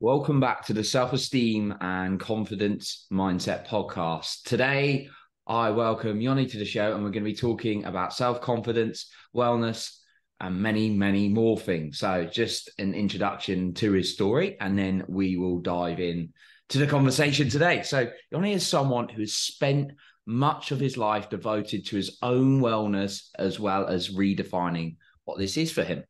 Welcome back to the Self-Esteem and Confidence Mindset podcast. Today, I welcome Yoni to the show, and we're going to be talking about self-confidence, wellness, and many, many more things. So just an introduction to his story, and then we will dive in to the conversation today. So Yoni is someone who has spent much of his life devoted to his own wellness, as well as redefining what this is for him.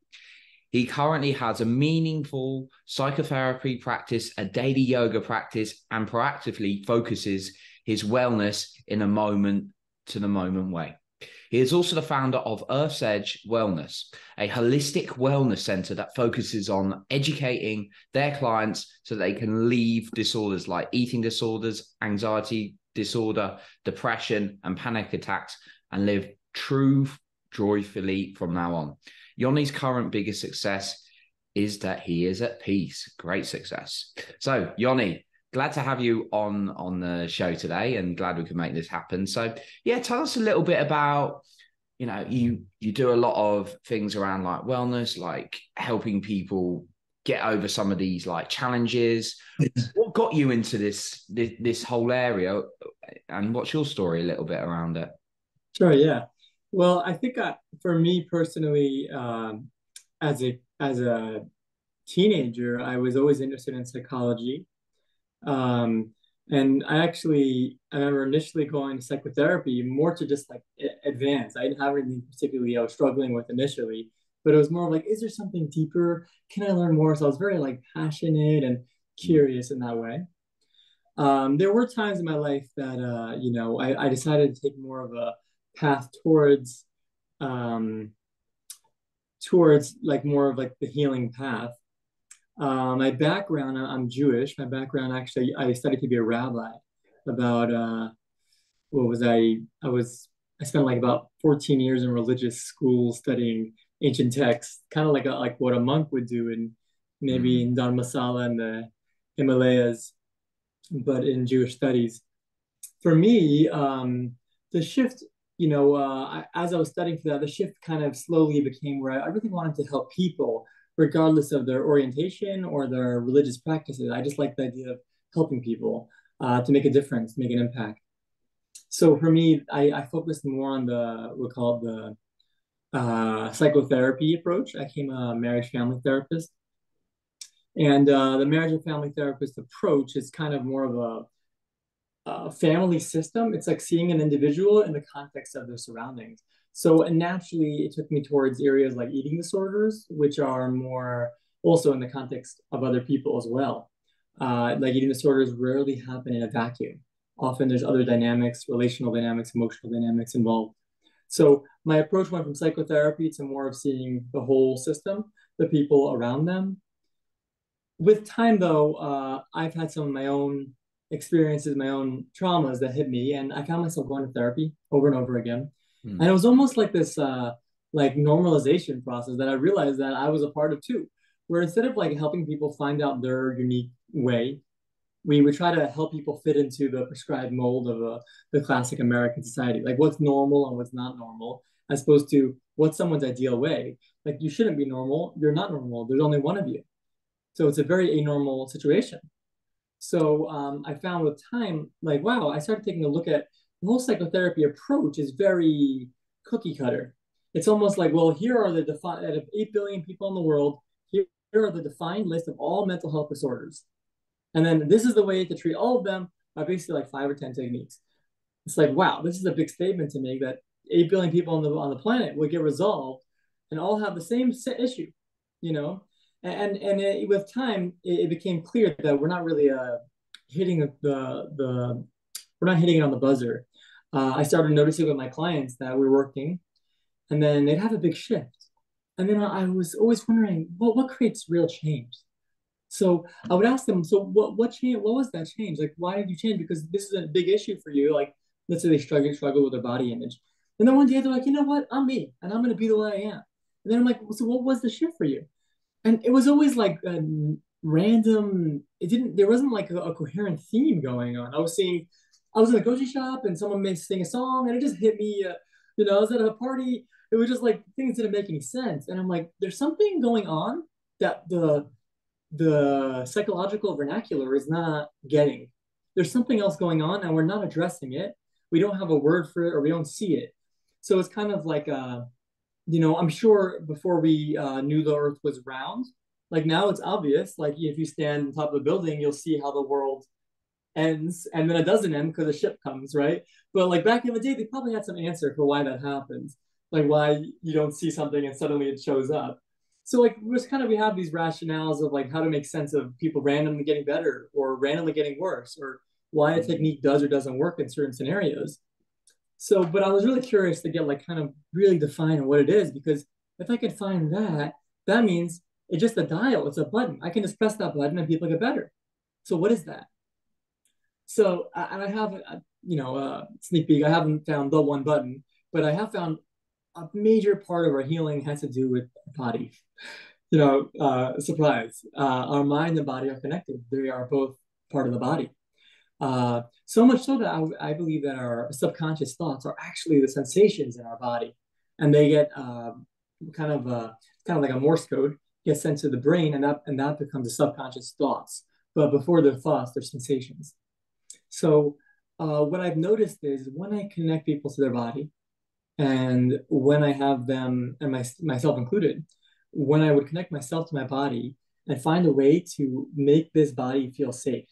He currently has a meaningful psychotherapy practice, a daily yoga practice, and proactively focuses his wellness in a moment to the moment way. He is also the founder of Earth's Edge Wellness, a holistic wellness center that focuses on educating their clients so they can leave disorders like eating disorders, anxiety disorder, depression, and panic attacks and live true joyfully from now on. Yoni's current biggest success is that he is at peace. Great success. So, Yoni, glad to have you on the show today, and glad we could make this happen. So, yeah, tell us a little bit about, you do a lot of things around like wellness, like helping people get over some of these like challenges. What got you into this whole area, and what's your story a little bit around it? Sure, yeah. Well, I think for me personally, as a teenager, I was always interested in psychology. Um, and I remember initially going to psychotherapy more to just like advance. I didn't have anything particularly I was struggling with initially, but it was more like, is there something deeper? Can I learn more? So I was very like passionate and curious in that way. There were times in my life that I decided to take more of a path um, towards like more of like the healing path. My background, I'm Jewish. My background, actually, I studied to be a rabbi. About what was I spent like about 14 years in religious school studying ancient texts, kind of like what a monk would do in maybe Mm. in Dharmasala in the Himalayas, but in Jewish studies. For me, the shift, as I was studying for that, the shift kind of slowly became where I really wanted to help people, regardless of their orientation or their religious practices. I just like the idea of helping people to make a difference, make an impact. So for me, I focused more on we call it the psychotherapy approach. I became a marriage family therapist. And the marriage and family therapist approach is kind of more of a family system. It's like seeing an individual in the context of their surroundings. So and naturally, it took me towards areas like eating disorders, which are more also in the context of other people as well. Like eating disorders rarely happen in a vacuum. Often there's other dynamics, relational dynamics, emotional dynamics involved. So my approach went from psychotherapy to more of seeing the whole system, the people around them. With time, though, I've had some of my own experiences, my own traumas that hit me, and I found myself going to therapy over and over again. And Mm. it was almost like this, like normalization process that I realized that I was a part of too, where instead of like helping people find out their unique way, we would try to help people fit into the prescribed mold of the classic American society, like what's normal and what's not normal, as opposed to what's someone's ideal way. Like you shouldn't be normal, you're not normal. There's only one of you. So it's a very anormal situation. So I found with time, like, wow, I started taking a look at the whole psychotherapy approach is very cookie cutter. It's almost like, well, here are the defined, out of 8 billion people in the world, here are the defined list of all mental health disorders. And then this is the way to treat all of them by basically like 5 or 10 techniques. It's like, wow, this is a big statement to make that 8 billion people on the planet will get resolved and all have the same issue, you know? With time, it became clear that we're not really hitting the we're not hitting it on the buzzer. I started noticing with my clients that we're working, and then they'd have a big shift, and then I was always wondering, well, what creates real change? So I would ask them, so what changed? What was that change? Like, why did you change? Because this is a big issue for you. Like, let's say they struggle with their body image, and then one day they're like, you know what? I'm me, and I'm gonna be the way I am. And then I'm like, well, so what was the shift for you? And it was always like a random. It didn't. There wasn't like a coherent theme going on. I was in a goji shop, and someone may sing a song, and it just hit me. I was at a party. It was just like things didn't make any sense, and I'm like, there's something going on that the the psychological vernacular is not getting. There's something else going on, and we're not addressing it. We don't have a word for it, or we don't see it. So it's kind of like I'm sure before we knew the Earth was round, like now it's obvious. Like if you stand on top of a building, you'll see how the world ends, and then it doesn't end because a ship comes, right? But like back in the day, they probably had some answer for why that happens, like why you don't see something and suddenly it shows up. So like we have these rationales of like how to make sense of people randomly getting better or randomly getting worse, or why a technique does or doesn't work in certain scenarios. So, but I was really curious to get like kind of really define what it is, because if I could find that, that means it's just a dial, it's a button. I can just press that button and people get better. So what is that? So I have a sneak peek. I haven't found the one button, but I have found a major part of our healing has to do with the body. Surprise. Our mind and body are connected. They are both part of the body. So much so that I believe that our subconscious thoughts are actually the sensations in our body, and they get kind of like a Morse code gets sent to the brain, and that becomes the subconscious thoughts. But before they're thoughts, they're sensations. So what I've noticed is when I connect people to their body, and when I have them, and myself included, when I would connect myself to my body and find a way to make this body feel safe,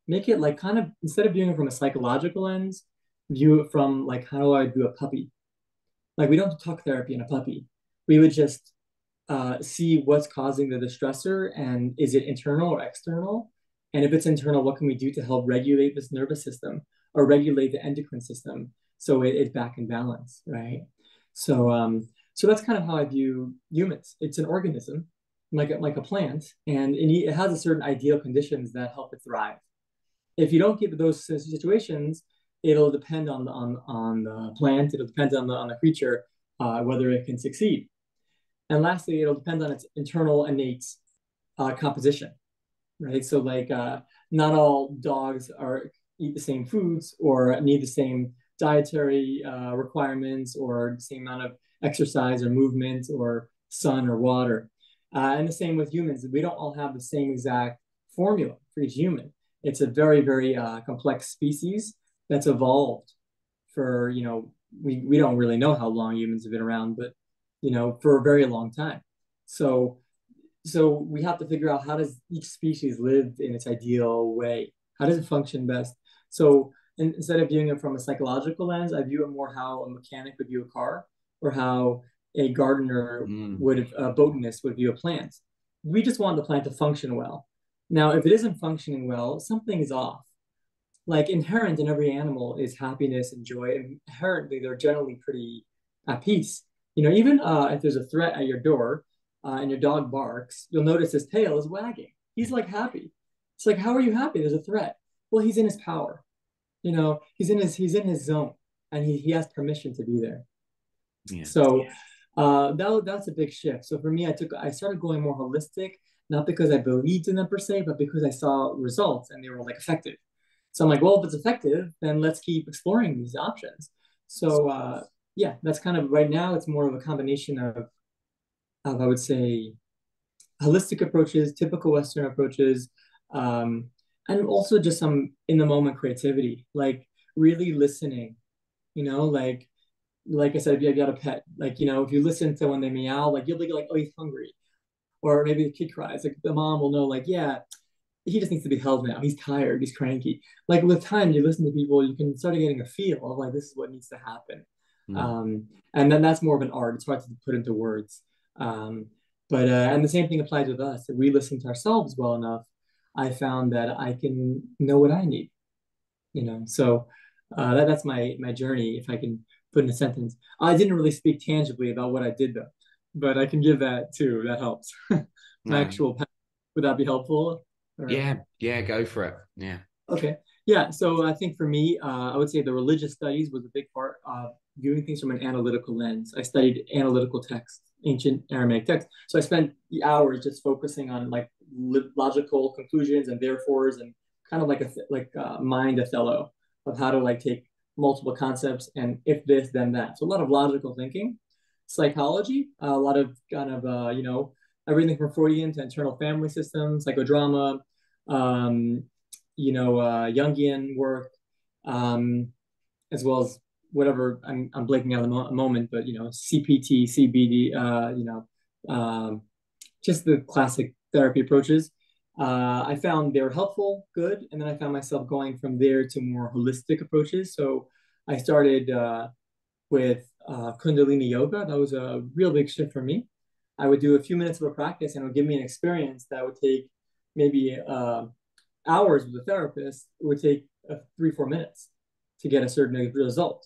make it like kind of, instead of viewing it from a psychological lens, view it from like, how do I do a puppy? Like we don't talk therapy in a puppy. We would just see what's causing the distressor, and is it internal or external? And if it's internal, what can we do to help regulate this nervous system or regulate the endocrine system so it's back in balance, right? So that's kind of how I view humans. It's an organism, like a plant, and it has a certain ideal conditions that help it thrive. If you don't give those situations, it'll depend on the plant. It'll depend on the creature whether it can succeed. And lastly, it'll depend on its internal innate composition, right? So like not all dogs eat the same foods or need the same dietary requirements or the same amount of exercise or movement or sun or water. And the same with humans. We don't all have the same exact formula for each human. It's a very, very complex species that's evolved for, we don't really know how long humans have been around, but, for a very long time. So we have to figure out, how does each species live in its ideal way? How does it function best? So instead of viewing it from a psychological lens, I view it more how a mechanic would view a car, or how a gardener a botanist would view a plant. We just want the plant to function well. Now, if it isn't functioning well, something is off. Like inherent in every animal is happiness and joy. And inherently, they're generally pretty at peace. Even if there's a threat at your door and your dog barks, you'll notice his tail is wagging. He's like happy. It's like, how are you happy? There's a threat. Well, he's in his power. He's in his zone, and he has permission to be there. Yeah. So that's a big shift. So for me, I started going more holistic, not because I believed in them per se, but because I saw results and they were like effective. So I'm like, well, if it's effective, then let's keep exploring these options. So yeah, that's kind of, right now it's more of a combination of I would say holistic approaches, typical Western approaches, and also just some in the moment creativity, like really listening. Like I said, if you got a pet, like if you listen to when they meow, like you'll be like, oh, he's hungry, or maybe the kid cries, like the mom will know, like, yeah, he just needs to be held now. He's tired. He's cranky. Like with time, you listen to people, you can start getting a feel of like, this is what needs to happen. And then that's more of an art. It's hard to put into words. But and the same thing applies with us. If we listen to ourselves well enough, I found that I can know what I need. So that's my journey. If I can put in a sentence, I didn't really speak tangibly about what I did though, but I can give that too. That helps. My actual path. Would that be helpful? Or... Yeah, go for it. Yeah. Okay. Yeah. So I think for me, I would say the religious studies was a big part of viewing things from an analytical lens. I studied analytical texts, ancient Aramaic texts. So I spent the hours just focusing on like logical conclusions and therefores, and kind of like mind Othello of how to like take multiple concepts and if this, then that. So a lot of logical thinking. Psychology, a lot of kind of everything from Freudian to internal family systems, psychodrama, um, Jungian work, um, as well as whatever I'm blanking out at the moment, but CPT, CBD, just the classic therapy approaches. I found they were helpful, good, and then I found myself going from there to more holistic approaches. So I started with Kundalini yoga. That was a real big shift for me. I would do a few minutes of a practice, and it would give me an experience that would take maybe hours with a therapist. It would take 3-4 minutes to get a certain result,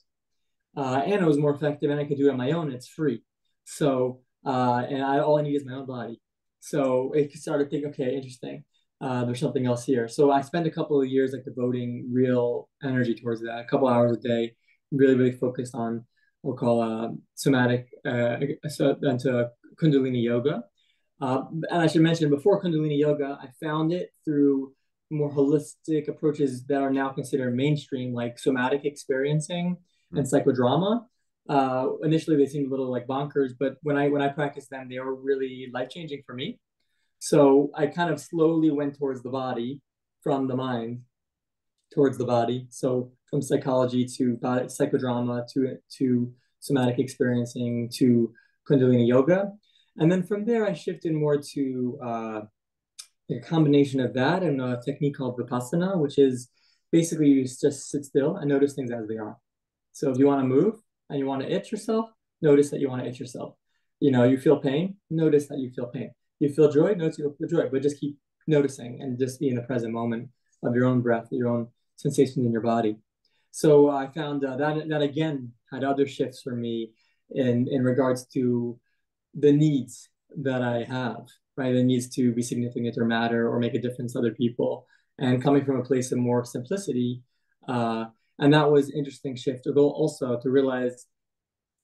and it was more effective, and I could do it on my own. It's free, so and all I need is my own body. So it started thinking, okay, interesting. There's something else here. So I spent a couple of years like devoting real energy towards that, a couple hours a day, really, really focused on what we'll call somatic, into Kundalini yoga. And I should mention before Kundalini yoga, I found it through more holistic approaches that are now considered mainstream, like somatic experiencing and psychodrama. Initially, they seemed a little like bonkers, but when I practiced them, they were really life changing for me. So I kind of slowly went towards the body, from the mind towards the body. So from psychology to body, psychodrama to somatic experiencing to Kundalini yoga, and then from there I shifted more to a combination of that and a technique called Vipassana, which is basically you just sit still and notice things as they are. So if you want to move and you want to itch yourself, notice that you want to itch yourself. You feel pain, notice that you feel pain. You feel joy, notice you feel joy, but just keep noticing and just be in the present moment of your own breath, your own sensations in your body. So I found that again had other shifts for me in regards to the needs that I have, right? It needs to be significant or matter or make a difference to other people. And coming from a place of more simplicity, and that was interesting shift. Although also to realize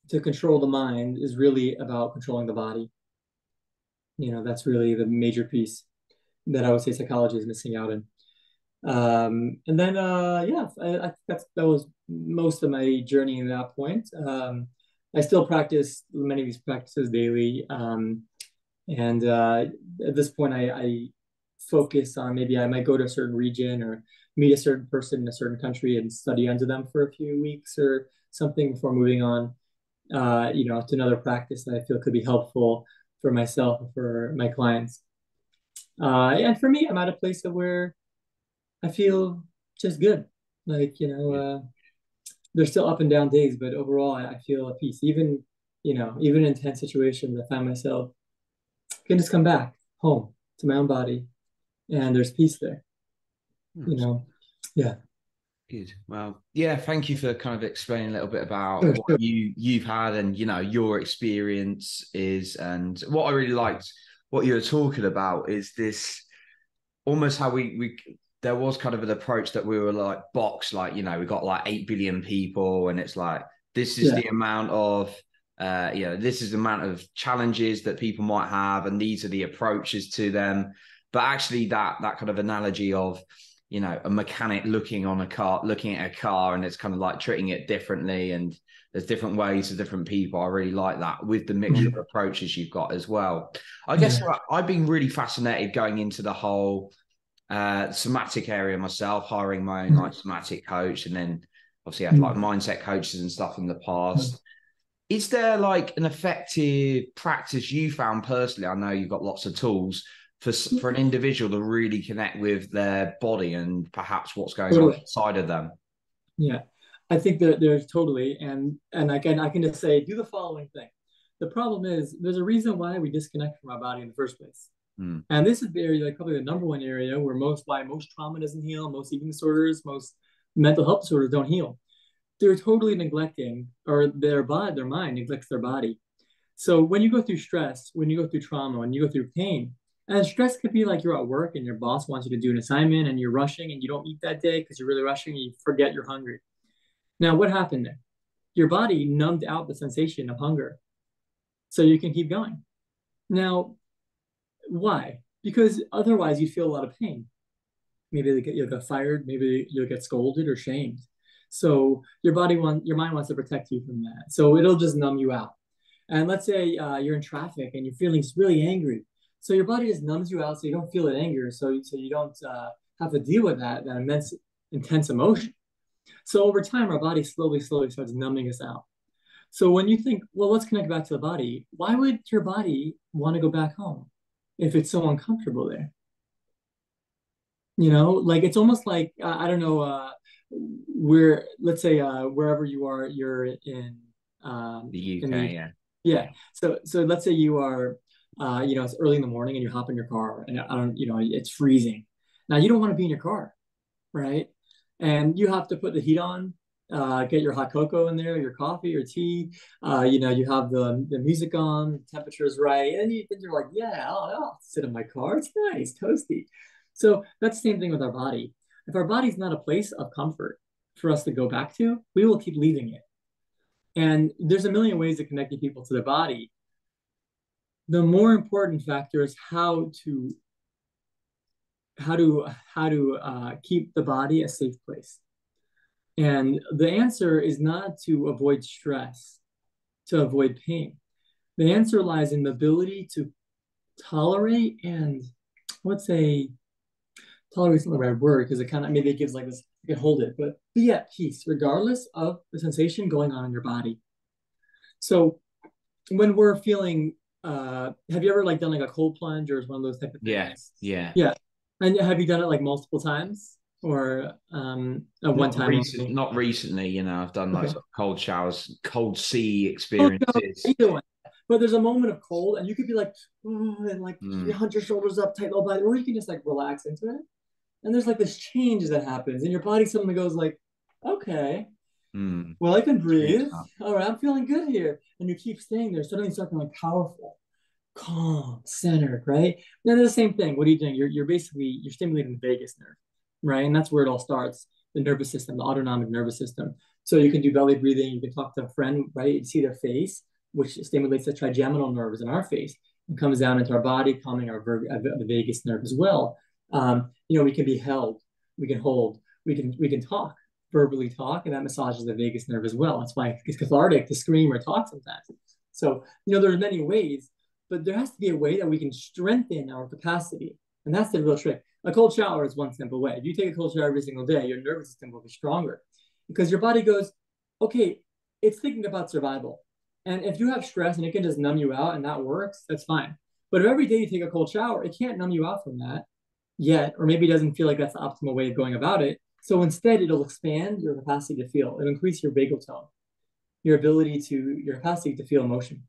to control the mind is really about controlling the body. That's really the major piece that I would say psychology is missing out in. And then, yeah, I think that was most of my journey at that point. I still practice many of these practices daily. And at this point, I focus on maybe I might go to a certain region or meet a certain person in a certain country and study under them for a few weeks or something before moving on, to another practice that I feel could be helpful for myself or for my clients. And for me, I'm at a place of where I feel just good. Like, there's still up and down days, but overall, I feel at peace. Even in tense situations, I find myself can just come back home to my own body, and there's peace there. Yeah. Good. Well, yeah, thank you for kind of explaining a little bit about what you've had and your experience is. And what I really liked what you were talking about is this almost how we there was kind of an approach that we were like we got like 8 billion people and it's like this is the amount of this is the amount of challenges that people might have and these are the approaches to them. But actually that kind of analogy of a mechanic looking at a car and it's kind of like treating it differently and there's different ways to different people. I really like that with the mixture of approaches you've got as well. I guess I've been really fascinated going into the whole somatic area myself, hiring my own like somatic coach, and then obviously I had like mindset coaches and stuff in the past. Is there like an effective practice you found personally? I know you've got lots of tools for an individual to really connect with their body and perhaps what's going on inside of them. Yeah, I think that there's totally, and again, I can just say, do the following thing. The problem is there's a reason why we disconnect from our body in the first place. And this is the area, like probably the number one area where most trauma doesn't heal, most eating disorders, most mental health disorders don't heal. They're totally neglecting, or their mind neglects their body. So when you go through stress, when you go through trauma, when you go through pain, and stress could be like you're at work and your boss wants you to do an assignment and you're rushing and you don't eat that day because you're really rushing and you forget you're hungry. Now, what happened there? Your body numbed out the sensation of hunger so you can keep going. Now, why? Because otherwise you feel a lot of pain. Maybe you'll get fired, maybe you'll get scolded or shamed. So your mind wants to protect you from that. So it'll just numb you out. And let's say you're in traffic and you're feeling really angry. So your body just numbs you out so you don't feel it anger. So you don't have to deal with that immense, intense emotion. So over time, our body slowly, slowly starts numbing us out. So when you think, well, let's connect back to the body, why would your body want to go back home if it's so uncomfortable there? Like it's almost like I don't know, where let's say wherever you are, you're The UK, in the yeah. yeah. So let's say you are it's early in the morning and you hop in your car and I don't it's freezing. Now you don't want to be in your car, right? And you have to put the heat on, get your hot cocoa in there, your coffee or tea. You have the music on, the temperature is right, and you're like, yeah, I'll sit in my car. It's nice, toasty. So that's the same thing with our body. If our body's not a place of comfort for us to go back to, we will keep leaving it. And there's a million ways of connecting people to their body. The more important factor is how to keep the body a safe place. And the answer is not to avoid stress, to avoid pain. The answer lies in the ability to tolerate and let's say tolerate isn't the right word because it kind of maybe it gives like this, you can hold it, but be at peace regardless of the sensation going on in your body. So when we're feeling, have you ever like done like a cold plunge or one of those type of Yeah, things? yeah. Yeah. And have you done it like multiple times or at one time only? Not recently, I've done like Okay. sort of cold showers, cold sea Oh, no, experiences. either one. But there's a moment of cold, and you could be like, oh, and like you Mm, hunt your shoulders up tight, all body, or you can just like relax into it. And there's like this change that happens, and your body suddenly goes like, okay, well I can Speeds breathe. up. All right, I'm feeling good here, and you keep staying there. Suddenly, you start feeling like powerful, calm, centered, right? Then the same thing. What are you doing? You're stimulating the vagus nerve, right? And that's where it all starts. The nervous system, the autonomic nervous system. So you can do belly breathing. You can talk to a friend, right? You see their face, which stimulates the trigeminal nerves in our face and comes down into our body, calming the vagus nerve as well. We can be held, we can hold, we can talk, verbally talk, and that massages the vagus nerve as well. That's why it's cathartic to scream or talk sometimes. So there's many ways, but there has to be a way that we can strengthen our capacity. And that's the real trick. A cold shower is one simple way. If you take a cold shower every single day, your nervous system will be stronger because your body goes, okay, it's thinking about survival. And if you have stress and it can just numb you out and that works, that's fine. But if every day you take a cold shower, it can't numb you out from that yet, or maybe it doesn't feel like that's the optimal way of going about it. So instead, it'll expand your capacity to feel. It'll increase your vagal tone, your capacity to feel emotion.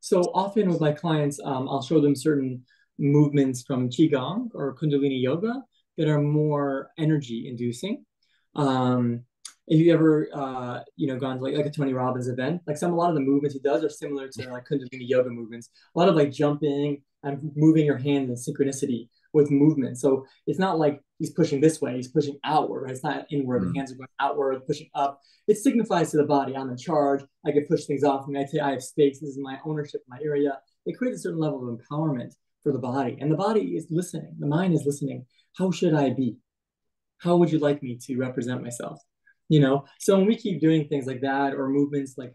So often with my clients, I'll show them certain movements from Qigong or Kundalini Yoga that are more energy inducing. If you ever, gone to like a Tony Robbins event, like a lot of the movements he does are similar to like Kundalini Yoga movements. A lot of like jumping and moving your hand in synchronicity with movement. So it's not like he's pushing this way, he's pushing outward, right? It's not inward, the hands are going outward, pushing up. It signifies to the body, I'm in charge, I can push things off me, I have space, this is my ownership, my area. It creates a certain level of empowerment for the body. And the body is listening, the mind is listening. How should I be? How would you like me to represent myself? So when we keep doing things like that or movements like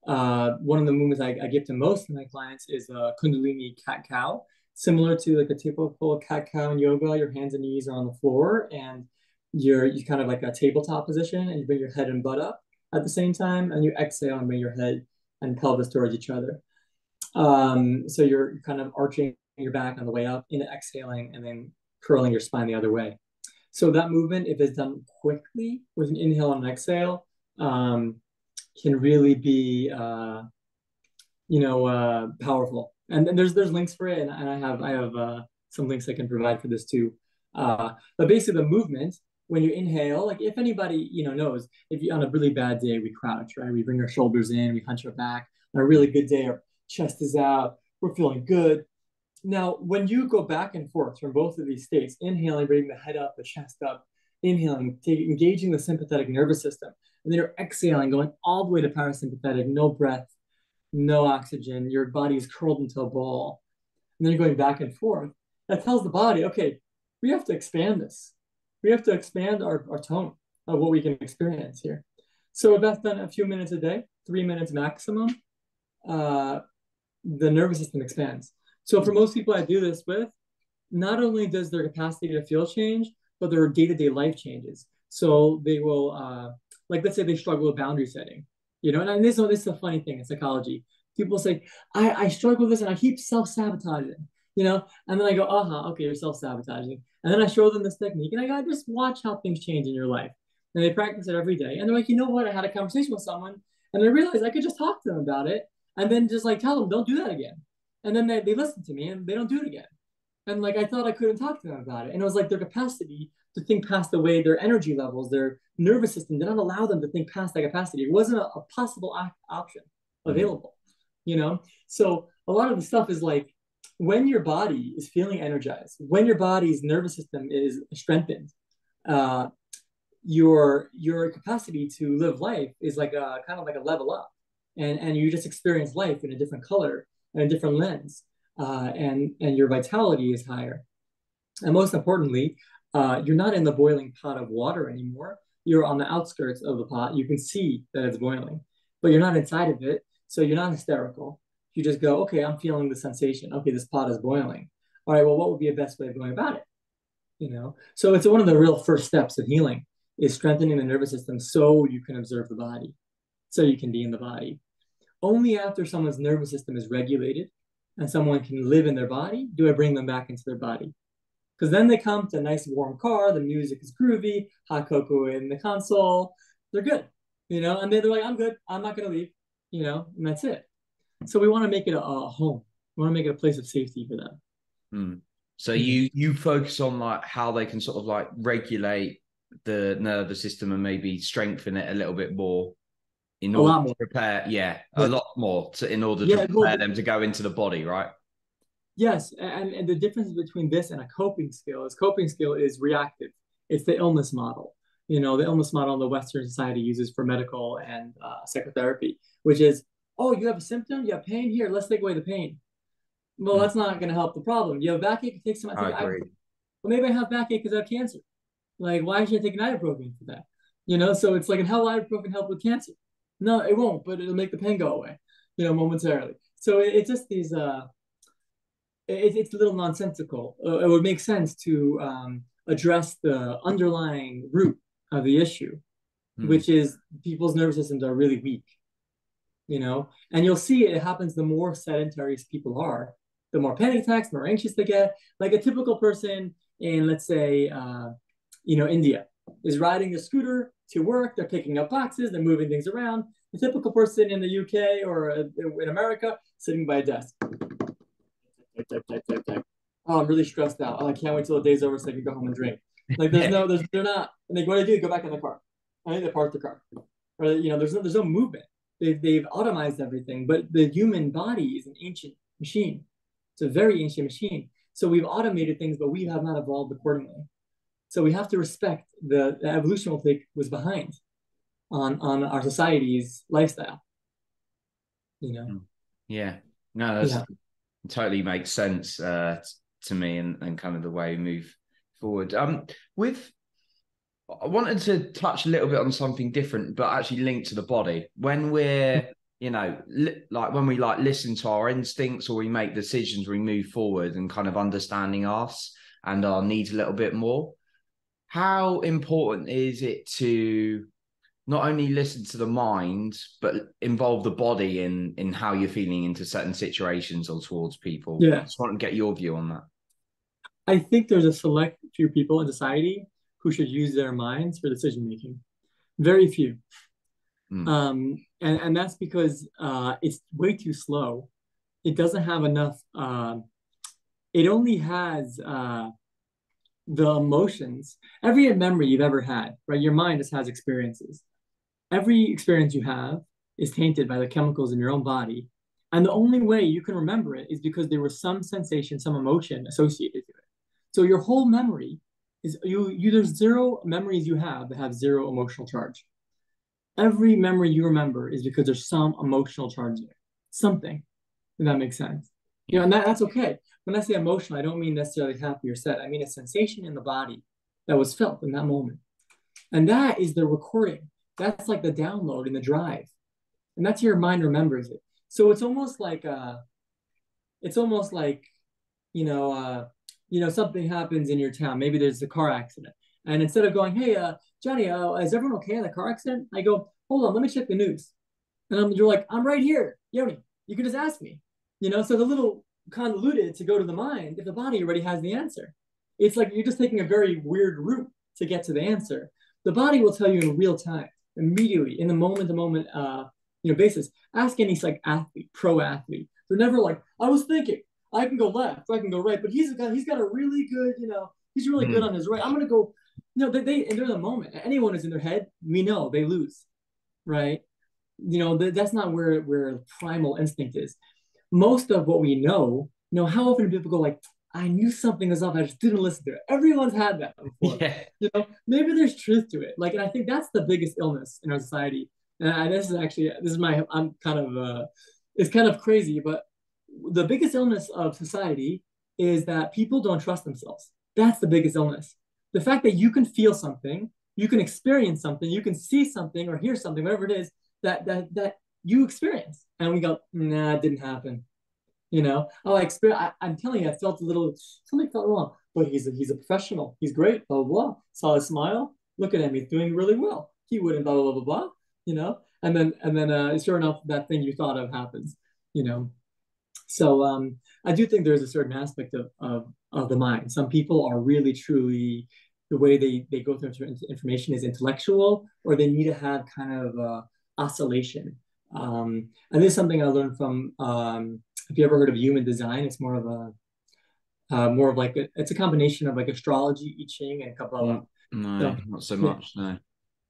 one of the movements I give to most of my clients is Kundalini cat cow, similar to like a typical cat cow in yoga. Your hands and knees are on the floor, and you kind of like a tabletop position, and you bring your head and butt up at the same time, and you exhale and bring your head and pelvis towards each other. So you're kind of arching your back on the way up, in exhaling, and then curling your spine the other way. So that movement, if it's done quickly with an inhale and an exhale, can really be powerful. And there's links for it, and I have some links I can provide for this too. But basically, the movement when you inhale, like if anybody knows, if you on a really bad day we crouch, right? We bring our shoulders in, we hunch our back. On a really good day, our chest is out, we're feeling good. Now, when you go back and forth from both of these states, inhaling, bringing the head up, the chest up, inhaling, engaging the sympathetic nervous system, and then you're exhaling, going all the way to parasympathetic, no breath, no oxygen, your body is curled into a ball, and then you're going back and forth. That tells the body, okay, we have to expand this. We have to expand our tone of what we can experience here. So if that's done a few minutes a day, 3 minutes maximum, the nervous system expands. So for most people I do this with, not only does their capacity to feel change, but their day-to-day life changes. So they will, like, let's say they struggle with boundary setting, and this is a funny thing in psychology. People say, I struggle with this and I keep self-sabotaging, and then I go, okay, you're self-sabotaging. And then I show them this technique and I go, just watch how things change in your life. And they practice it every day. And they're like, you know what? I had a conversation with someone and I realized I could just talk to them about it and then just like tell them, don't do that again. And then they listen to me and they don't do it again. And like I thought I couldn't talk to them about it. And it was like their capacity to think past the way their energy levels, their nervous system did not allow them to think past that capacity. It wasn't a possible option available, So a lot of the stuff is like when your body is feeling energized, when your body's nervous system is strengthened, your capacity to live life is like a kind of like a level up, and you just experience life in a different color and a different lens, and your vitality is higher. And most importantly, you're not in the boiling pot of water anymore. You're on the outskirts of the pot. You can see that it's boiling, but you're not inside of it. So you're not hysterical. You just go, okay, I'm feeling the sensation. Okay, this pot is boiling. All right, well, what would be a best way of going about it? So it's one of the real first steps of healing is strengthening the nervous system so you can observe the body, so you can be in the body. Only after someone's nervous system is regulated and someone can live in their body do I bring them back into their body. Because then they come to a nice warm car, the music is groovy, hot cocoa in the console, they're good, and they're like, I'm good, I'm not going to leave, and that's it. So we want to make it a home. We want to make it a place of safety for them. Mm. So you focus on like how they can sort of like regulate the nervous system and maybe strengthen it a little bit more in order to prepare, a lot more in order to prepare them to go into the body, right? Yes, and the difference between this and a coping skill is reactive. It's the illness model. The illness model the Western society uses for medical and psychotherapy, which is, oh, you have a symptom, you have pain, here, let's take away the pain. Well, that's not going to help the problem. You have backache, take some. I agree. Well, maybe I have backache because I have cancer. Like, why should I take an ibuprofen for that? So it's like, and how will ibuprofen help with cancer? No, it won't, but it'll make the pain go away, momentarily. So it's just these, it's a little nonsensical. It would make sense to address the underlying root of the issue, which is people's nervous systems are really weak, and you'll see it happens the more sedentary people are, the more panic attacks, the more anxious they get. Like a typical person in, let's say, India is riding a scooter to work. They're picking up boxes. They're moving things around. The typical person in the UK or in America sitting by a desk. Oh, I'm really stressed out. Oh, I can't wait till the day's over so I can go home and drink. Like they're not. And they, what do they do? Go back in the car. I think they park the car. Or there's no movement. They've automized everything. But the human body is an ancient machine. It's a very ancient machine. So we've automated things, but we have not evolved accordingly. So we have to respect the evolution was behind on our society's lifestyle. Yeah. No, that's totally makes sense to me and kind of the way we move forward. I wanted to touch a little bit on something different, but actually linked to the body. When we're, like when we like listen to our instincts or we make decisions, we move forward and kind of understanding us and our needs a little bit more. How important is it to not only listen to the mind, but involve the body in how you're feeling into certain situations or towards people? Yeah. I just want to get your view on that. I think there's a select few people in society who should use their minds for decision making. Very few. And that's because it's way too slow. It doesn't have enough. It only has the emotions. Every memory you've ever had, right? Your mind just has experiences. Every experience you have is tainted by the chemicals in your own body. And the only way you can remember it is because there was some sensation, some emotion associated to it. So your whole memory is there's zero memories you have that have zero emotional charge. Every memory you remember is because there's some emotional charge there. Something, if that makes sense. And that's okay. When I say emotional, I don't mean necessarily happy or sad. I mean a sensation in the body that was felt in that moment. And that is the recording. That's like the download in the drive. And that's your mind remembers it. So it's almost like something happens in your town. Maybe there's a car accident. And instead of going, hey, Johnny, is everyone okay in the car accident? I go, hold on, let me check the news. And you're like, I'm right here, Yoni. You can just ask me. So it's a little convoluted to go to the mind if the body already has the answer. It's like you're just taking a very weird route to get to the answer. The body will tell you in real time, immediately, in the moment-to-moment, basis. Ask any like athlete, pro athlete. They're never like, I was thinking, I can go left, or I can go right, but he's got a really good, he's really good on his right. I'm gonna go, they and they're in the moment. Anyone who's in their head, we know they lose, right? That's not where primal instinct is. Most of what we know, how often do people go like, I knew something was up, I just didn't listen to it. Everyone's had that before. Yeah. Maybe there's truth to it. Like, and I think that's the biggest illness in our society. And this is my, I'm kind of, it's kind of crazy, but the biggest illness of society is that people don't trust themselves. That's the biggest illness. The fact that you can feel something, you can experience something, you can see something or hear something, whatever it is, that you experience, and we go, nah, it didn't happen. Oh, I'm telling you, I felt something felt wrong, but he's a professional, he's great, blah blah blah. Saw his smile, look at him, he's doing really well. He wouldn't blah blah blah blah, and then sure enough, that thing you thought of happens. you know so I do think there's a certain aspect of the mind. Some people are really truly, the way they go through information is intellectual, or they need to have kind of oscillation. And this is something I learned from, have you ever heard of human design? It's more of like it's a combination of like astrology, I Ching, and Kabbalah. No, So not so yeah, much. No.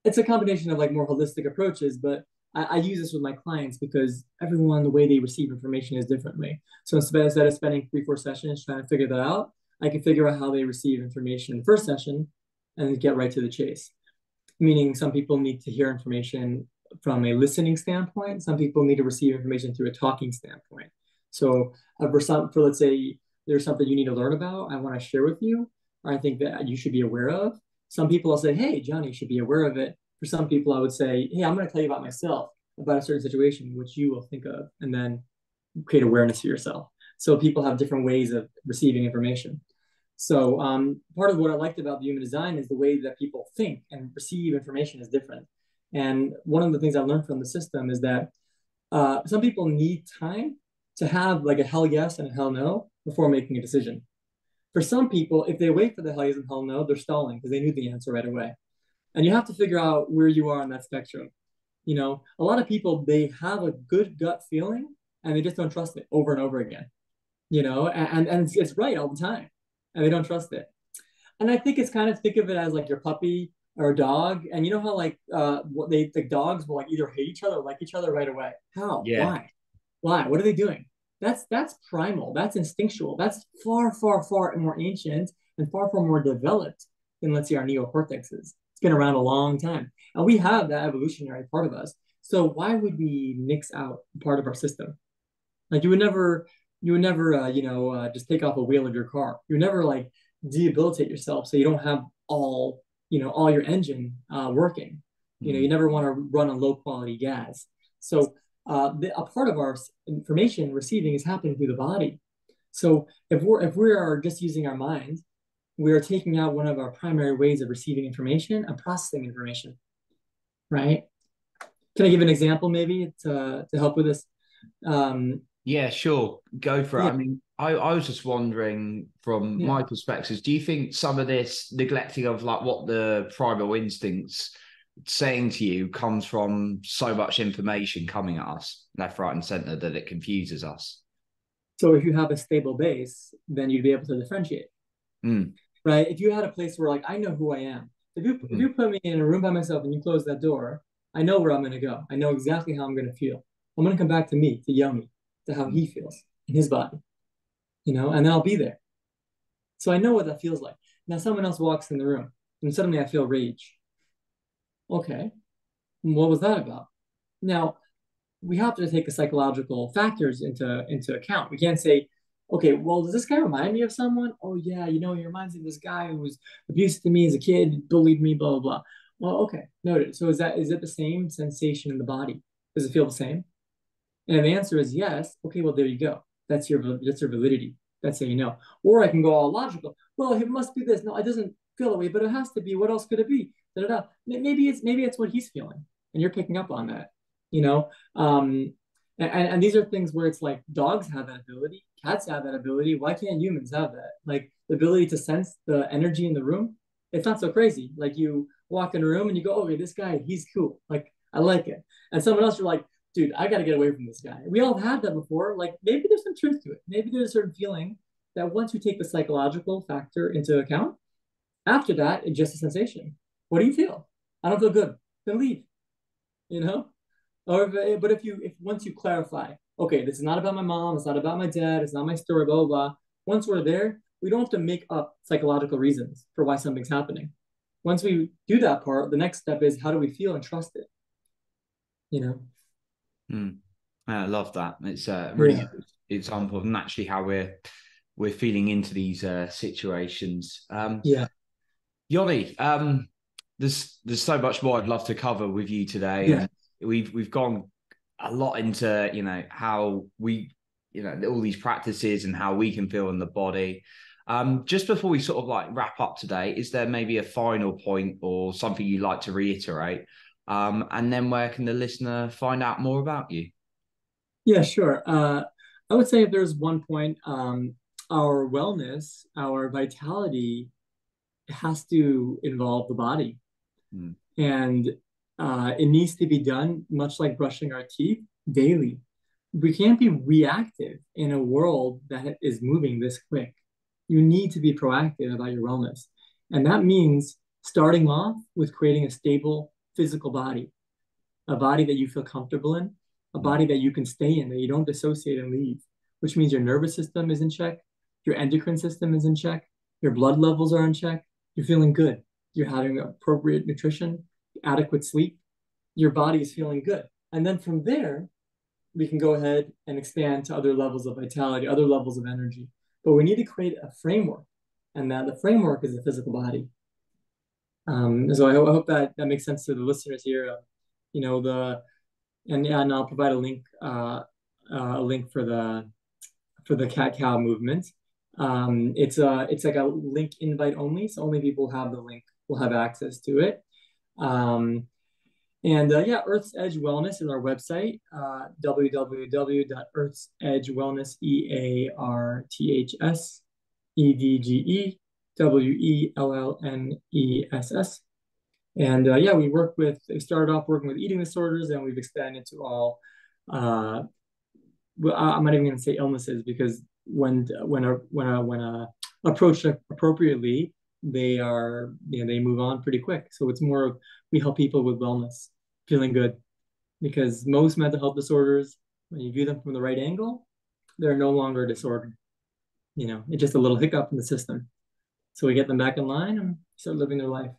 it's a combination of like more holistic approaches, but I use this with my clients because everyone, the way they receive information is differently. So instead of spending 3-4 sessions trying to figure that out, I can figure out how they receive information in the first session and get right to the chase. Meaning some people need to hear information from a listening standpoint. Some people need to receive information through a talking standpoint. So for let's say there's something you need to learn about, I want to share with you, or I think that you should be aware of. Some people will say, hey, Johnny, you should be aware of it. For some people, I would say, hey, I'm going to tell you about myself, about a certain situation, which you will think of, and then create awareness for yourself. So people have different ways of receiving information. So part of what I liked about the human design is the way that people think and receive information is different. And one of the things I learned from the system is that some people need time to have like a hell yes and a hell no before making a decision. For some people, if they wait for the hell yes and hell no, they're stalling because they knew the answer right away. And you have to figure out where you are on that spectrum. A lot of people, they have a good gut feeling and they just don't trust it over and over again. And it's right all the time, and they don't trust it. And I think it's kind of, think of it as like your puppy or a dog, and you know how like the dogs will like either hate each other or like each other right away. How? Yeah. Why? What are they doing? That's primal. That's instinctual. That's far, far, far more ancient and far, far more developed than, let's say, our neocortex is. It's been around a long time, and we have that evolutionary part of us. So why would we nix out part of our system? Like you would never just take off a wheel of your car. You would never like debilitate yourself so you don't have all your engine working. You never want to run on low quality gas. So a part of our information receiving is happening through the body. So if we are just using our mind, we are taking out one of our primary ways of receiving information and processing information, right? Can I give an example maybe to help with this? Yeah, sure. Go for it. Yeah, I mean, I was just wondering from yeah. my perspectives, do you think some of this neglecting of like what the primal instincts saying to you comes from so much information coming at us left, right, and center that it confuses us? So if you have a stable base, then you'd be able to differentiate, Mm. right? If you had a place where like I know who I am, if Mm. you put me in a room by myself and you close that door, I know where I'm going to go. I know exactly how I'm going to feel. I'm going to come back to me, to Yoni, to how he feels in his body, and then I'll be there. So I know what that feels like. Now someone else walks in the room and suddenly I feel rage. Okay, what was that about? Now we have to take the psychological factors into account. We can't say, okay, well, does this guy remind me of someone? Oh yeah, he reminds me of this guy who was abusive to me as a kid, bullied me, blah blah blah. Well, okay, noted. So is it the same sensation in the body? Does it feel the same? And if the answer is yes, okay, well there you go. That's your validity. that's saying no. Or I can go all logical. Well, it must be this. No, it doesn't feel that way, but it has to be. What else could it be? Da, da, da. Maybe it's what he's feeling, and you're picking up on that. You know, and these are things where it's like dogs have that ability, cats have that ability. Why can't humans have that? Like the ability to sense the energy in the room. It's not so crazy. Like you walk in a room and you go, okay, this guy, he's cool. Like I like it. And someone else, you're like, dude, I got to get away from this guy. We all have had that before. Like maybe there's some truth to it. Maybe there's a certain feeling that once you take the psychological factor into account, after that, it's just a sensation. What do you feel? I don't feel good. Then leave. You know. But if once you clarify, okay, this is not about my mom. It's not about my dad. It's not my story. Blah blah blah. Once we're there, we don't have to make up psychological reasons for why something's happening. Once we do that part, the next step is how do we feel and trust it? You know. Mm. I love that. It's a really Yeah. good example of naturally how we're feeling into these situations. Yeah. Yoni, there's so much more I'd love to cover with you today, Yeah. and we've gone a lot into how we all these practices and how we can feel in the body. Just before we sort of like wrap up today, is there maybe a final point or something you'd like to reiterate? And then where can the listener find out more about you? Yeah, sure. I would say if there's one point, our wellness, our vitality has to involve the body. Mm. And it needs to be done much like brushing our teeth daily. We can't be reactive in a world that is moving this quick. You need to be proactive about your wellness. And that means starting off with creating a stable physical body, a body that you feel comfortable in, a Mm. body that you can stay in, that you don't dissociate and leave, which means your nervous system is in check, your endocrine system is in check, your blood levels are in check, you're feeling good, you're having appropriate nutrition, adequate sleep, your body is feeling good. And then from there, we can go ahead and expand to other levels of vitality, other levels of energy. But we need to create a framework, and that the framework is the physical body. So I hope that that makes sense to the listeners here. You know the and I'll provide a link for the cat cow movement. It's like a link invite only, so only people who have the link will have access to it. Um, yeah, Earth's Edge Wellness is our website, www.earthsedgewellness, EARTHSEDGEWELLNESS. And yeah, we started off working with eating disorders, and we've expanded to all, well, I'm not even going to say illnesses, because when approached appropriately, they move on pretty quick. So it's more of, we help people with wellness, feeling good, because most mental health disorders, when you view them from the right angle, they're no longer a disorder. It's just a little hiccup in the system. So we get them back in line and start living their life.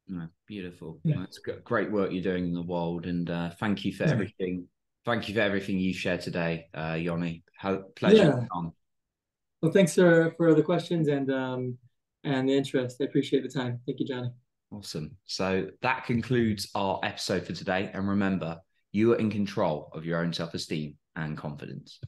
No, beautiful. Yeah. That's great work you're doing in the world, and thank you for Yeah. everything. Thank you for everything you shared today, Yoni. Pleasure. Yeah. Well, thanks for the questions and the interest. I appreciate the time. Thank you, Johnny. Awesome. So that concludes our episode for today. And remember, you are in control of your own self-esteem and confidence.